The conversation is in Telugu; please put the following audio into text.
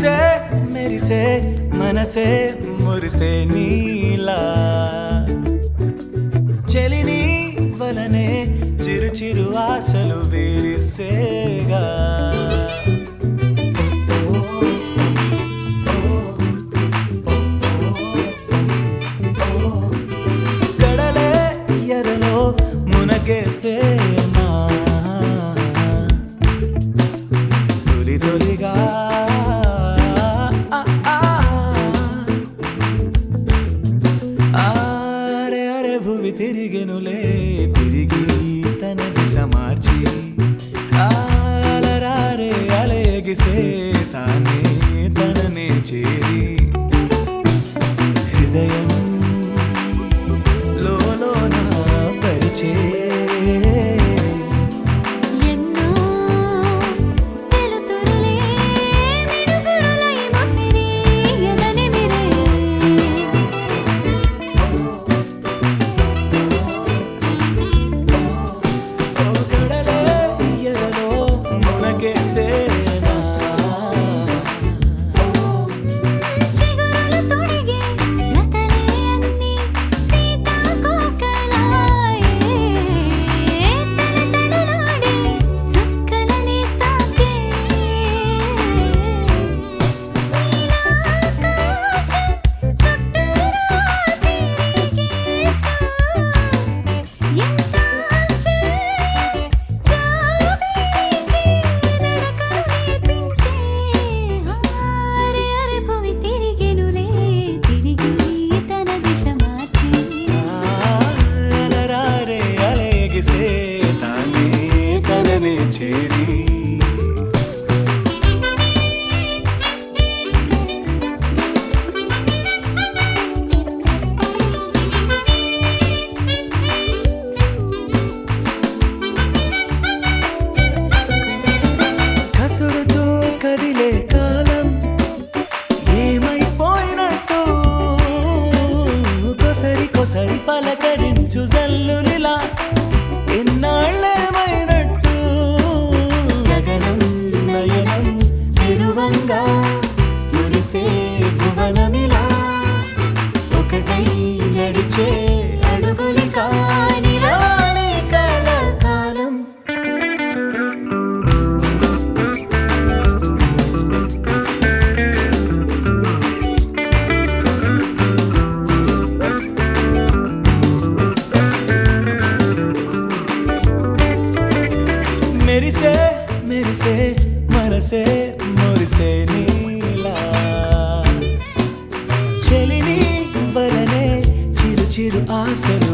మెరిసే మెరిసే మనసే మురిసే నీలా చెలిని వలనే చిరు చిరు ఆశలు విరిసేగా కడలే ఎరలో మునగేసేనా తొలి తొలిగా ఆరే అరే భూమి తిరిగెనులే తిరిగి తన దిశ మార్చి అలరారే అలయగిసే తానే తననే చేరి హృదయం లోన పరిచే చేరి కసురుతో కదిలే కాలం ఏమైపోయినట్టు కొసరి కొసరి పలకరించు జల్లులిలా ఎన్నాళ్ళేమైనట్టు గగనం నయనం తిరువంగా మురిసే భువనమిలా ఒకటై నడిచే అడుగులికా నిలాని కలకాలం మెరిసే మెరిసే మనసే మురిసే నీలా చెలిని వలనే చిరు చిరు ఆశలు